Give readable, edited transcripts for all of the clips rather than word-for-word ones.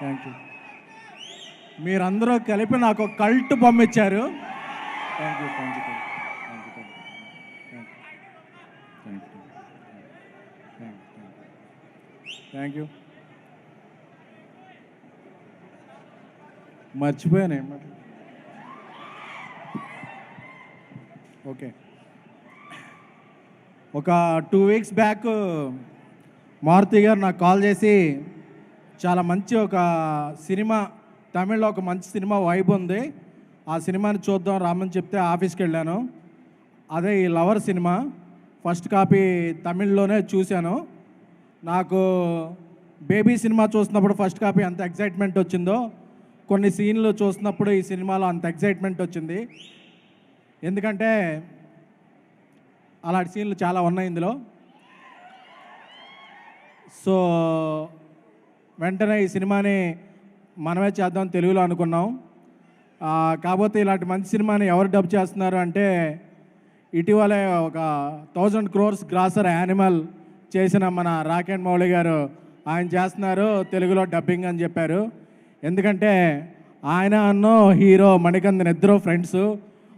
Thank you. మీరందరూ కలిపి నాకు ఒక కల్ట్ పంపించారు. Thank you, thank you, thank you. మర్చిపోయాను ఏమాట. ఓకే, ఒక 2 weeks బ్యాక్ మారుతి గారు నాకు కాల్ చేసి చాలా మంచి ఒక సినిమా, తమిళ్లో ఒక మంచి సినిమా వైబ్ ఉంది, ఆ సినిమాని చూద్దాం రామని చెప్తే ఆఫీస్కి వెళ్ళాను. అదే ఈ లవర్ సినిమా ఫస్ట్ కాపీ తమిళ్లోనే చూశాను. నాకు బేబీ సినిమా చూసినప్పుడు ఫస్ట్ కాపీ అంత ఎగ్జైట్మెంట్ వచ్చిందో, కొన్ని సీన్లు చూసినప్పుడు ఈ సినిమాలో అంత ఎగ్జైట్మెంట్ వచ్చింది. ఎందుకంటే అలాంటి సీన్లు చాలా ఉన్నాయి ఇందులో. సో వెంటనే ఈ సినిమాని మనమే చేద్దాం తెలుగులో అనుకున్నాం. కాకపోతే ఇలాంటి మంచి సినిమాని ఎవరు డబ్ చేస్తున్నారు అంటే, ఇటీవలే ఒక 1000 crores గ్రాసర్ యానిమల్ చేసిన మన రాకెట్ మౌళి గారు ఆయన చేస్తున్నారు తెలుగులో డబ్బింగ్ అని చెప్పారు. ఎందుకంటే ఆయన అన్నో హీరో మణికందన్ ఇద్దరు ఫ్రెండ్స్,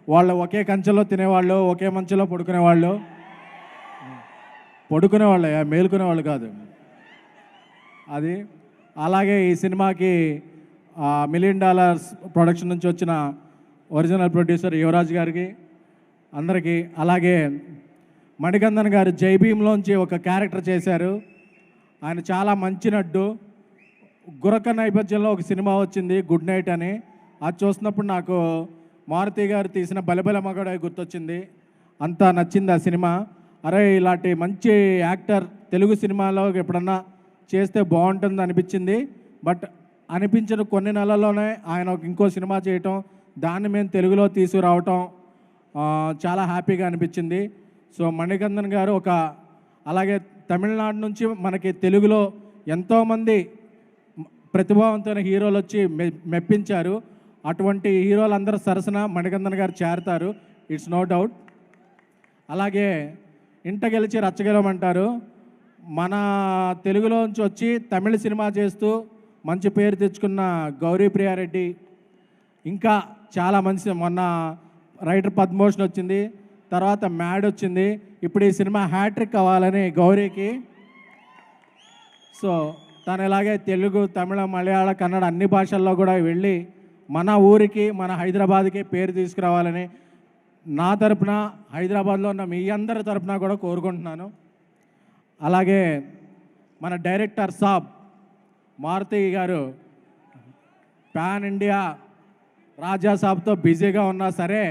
వాళ్ళు ఒకే కంచెలో తినేవాళ్ళు, ఒకే మంచులో పడుకునేవాళ్ళు, మేలుకునేవాళ్ళు కాదు అది. అలాగే ఈ సినిమాకి $1 million ప్రొడక్షన్ నుంచి వచ్చిన ఒరిజినల్ ప్రొడ్యూసర్ యువరాజ్ గారికి అందరికీ, అలాగే మణికందన్ గారు జై భీమ్లోంచి ఒక క్యారెక్టర్ చేశారు. ఆయన చాలా మంచి నడ్డు. గురక నేపథ్యంలో ఒక సినిమా వచ్చింది గుడ్ నైట్ అని, అది చూసినప్పుడు నాకు మారుతి గారు తీసిన బలబల మగడ గుర్తొచ్చింది. అంత నచ్చింది ఆ సినిమా. అరే ఇలాంటి మంచి యాక్టర్ తెలుగు సినిమాలో ఎప్పుడన్నా చేస్తే బాగుంటుంది అనిపించింది. బట్ అనిపించిన కొన్ని నెలల్లోనే ఆయన ఇంకో సినిమా చేయటం, దాన్ని మేము తెలుగులో తీసుకురావటం చాలా హ్యాపీగా అనిపించింది. సో మణికందన్ గారు ఒక, అలాగే తమిళనాడు నుంచి మనకి తెలుగులో ఎంతోమంది ప్రతిభావంతమైన హీరోలు వచ్చి మెప్పించారు. అటువంటి హీరోలందరూ సరసన మణికందన్ గారు చేరతారు, ఇట్స్ నో డౌట్. అలాగే ఇంట గెలిచి రచ్చగెలమంటారు. మన తెలుగులోంచి వచ్చి తమిళ సినిమా చేస్తూ మంచి పేరు తెచ్చుకున్న గౌరీ ప్రియారెడ్డి, ఇంకా చాలా మంచి, మొన్న రైటర్ పద్మభూషణ్ వచ్చింది, తర్వాత మ్యాడ్ వచ్చింది, ఇప్పుడు ఈ సినిమా హ్యాట్రిక్ అవ్వాలని గౌరీకి. సో తను ఇలాగే తెలుగు, తమిళ, మలయాళ, కన్నడ అన్ని భాషల్లో కూడా వెళ్ళి మన ఊరికి, మన హైదరాబాద్కి పేరు తీసుకురావాలని నా తరపున, హైదరాబాద్లో ఉన్న మీ అందరి తరపున కూడా కోరుకుంటున్నాను. అలాగే మన డైరెక్టర్ సాబ్ మారుతి గారు పాన్ ఇండియా రాజా సాబ్తో బిజీగా ఉన్నా సరే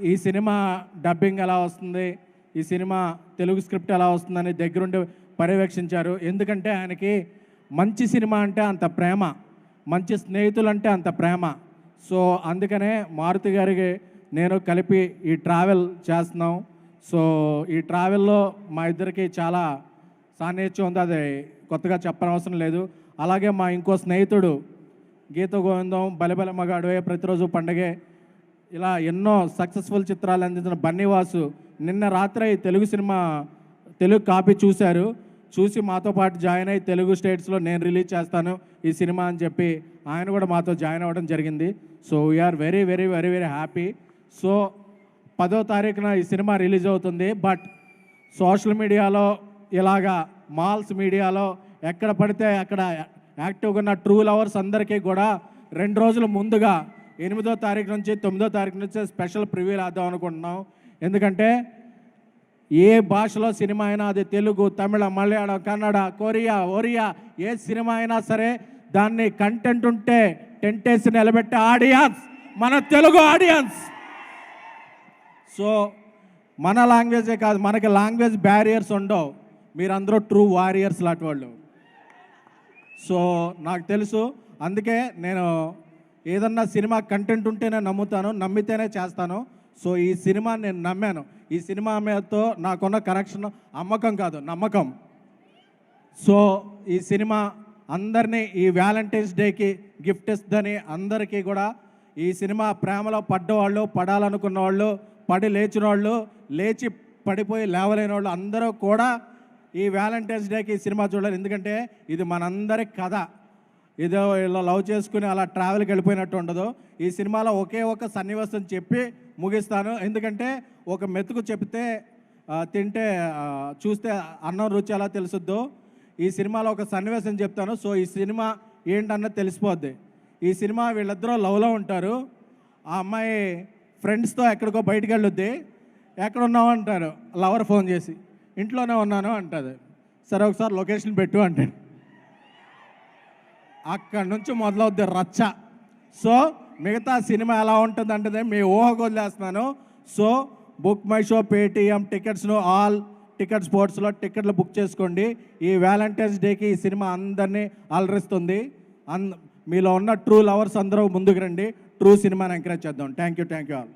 ఈ సినిమా డబ్బింగ్ ఎలా వస్తుంది, ఈ సినిమా తెలుగు స్క్రిప్ట్ ఎలా వస్తుందని దగ్గరుండి పర్యవేక్షించారు. ఎందుకంటే ఆయనకి మంచి సినిమా అంటే అంత ప్రేమ, మంచి స్నేహితులు అంటే అంత ప్రేమ. సో అందుకనే మారుతి గారికి నేను కలిపి ఈ ట్రావెల్ చేస్తున్నాం. సో ఈ ట్రావెల్లో మా ఇద్దరికి చాలా సాన్నిధ్యం ఉంది, అది కొత్తగా చెప్పనవసరం లేదు. అలాగే మా ఇంకో స్నేహితుడు గీత గోవిందం, బలిబల మగాడువే, ప్రతిరోజు పండగే, ఇలా ఎన్నో సక్సెస్ఫుల్ చిత్రాలు అందించిన బన్నీవాసు నిన్న రాత్రి తెలుగు సినిమా తెలుగు కాపీ చూశారు. చూసి మాతో పాటు జాయిన్ అయ్యి తెలుగు స్టేట్స్లో నేను రిలీజ్ చేస్తాను ఈ సినిమా అని చెప్పి ఆయన కూడా మాతో జాయిన్ అవ్వడం జరిగింది. So we are very very very very happy. So 10వ తారీఖున ఈ సినిమా రిలీజ్ అవుతుంది. బట్ సోషల్ మీడియాలో ఇలాగా మాల్స్ మీడియాలో ఎక్కడ పడితే అక్కడ యాక్టివ్గా ఉన్న ట్రూ లవర్స్ అందరికీ కూడా 2 రోజుల ముందుగా 8వ తారీఖు నుంచి 9వ తారీఖు నుంచి స్పెషల్ ప్రివ్యూ వేద్దాం అనుకుంటున్నాం. ఎందుకంటే ఏ భాషలో సినిమా అయినా, అది తెలుగు, తమిళ, మలయాళం, కన్నడ, కొరియా, ఒరియా, ఏ సినిమా అయినా సరే దాన్ని కంటెంట్ ఉంటే టెంటేసి నిలబెట్టే ఆడియన్స్ మన తెలుగు ఆడియన్స్. సో మన లాంగ్వేజే కాదు, మనకి లాంగ్వేజ్ బ్యారియర్స్ ఉండవు, మీరందరూ ట్రూ వారియర్స్ లాంటి వాళ్ళు. సో నాకు తెలుసు, అందుకే నేను ఏదన్నా సినిమా కంటెంట్ ఉంటేనే నమ్ముతాను, నమ్మితేనే చేస్తాను. సో ఈ సినిమా నేను నమ్మాను. ఈ సినిమా మీదతో నాకున్న కనెక్షన్ అమ్మకం కాదు, నమ్మకం. సో ఈ సినిమా అందరినీ ఈ వ్యాలంటైన్స్ డేకి గిఫ్ట్ ఇస్తుందని అందరికీ కూడా, ఈ సినిమా ప్రేమలో పడ్డవాళ్ళు, పడాలనుకున్న వాళ్ళు, పడి లేచిన వాళ్ళు, లేచి పడిపోయి లేవలేని వాళ్ళు అందరూ కూడా ఈ వ్యాలంటైన్స్ డేకి ఈ సినిమా చూడాలి, ఎందుకంటే ఇది మనందరి కథ. ఏదో ఇలా లవ్ చేసుకుని అలా ట్రావెల్కి వెళ్ళిపోయినట్టు ఉండదు. ఈ సినిమాలో ఒకే ఒక సన్నివేశం చెప్పి ముగిస్తాను, ఎందుకంటే ఒక మెతుకు చెప్తే తింటే చూస్తే అన్నం రుచి ఎలా తెలుసుద్దో, ఈ సినిమాలో ఒక సన్నివేశం చెప్తాను. సో ఈ సినిమా ఏంటన్నది తెలిసిపోద్ది. ఈ సినిమా వీళ్ళిద్దరూ లవ్లో ఉంటారు. ఆ అమ్మాయి ఫ్రెండ్స్తో ఎక్కడికో బయటికి వెళ్ళొద్ది. ఎక్కడ ఉన్నావు అంటారు లవర్ ఫోన్ చేసి, ఇంట్లోనే ఉన్నాను అంటుంది. సరే ఒకసారి లొకేషన్ పెట్టు అంటాడు. అక్కడి నుంచి మొదలవుద్ది రచ్చ. సో మిగతా సినిమా ఎలా ఉంటుంది అంటే మీ ఊహకు వదిలేస్తున్నాను. So book my show, Paytm టికెట్స్ను ఆల్ టికెట్ స్పోర్ట్స్లో టికెట్లు బుక్ చేసుకోండి. ఈ వ్యాలంటైన్స్ డేకి ఈ సినిమా అందరినీ అలరిస్తుంది. మీలో ఉన్న ట్రూ లవర్స్ అందరూ ముందుకు రండి, ట్రూ సినిమాని ఎంకరేజ్ చేద్దాం. Thank you all.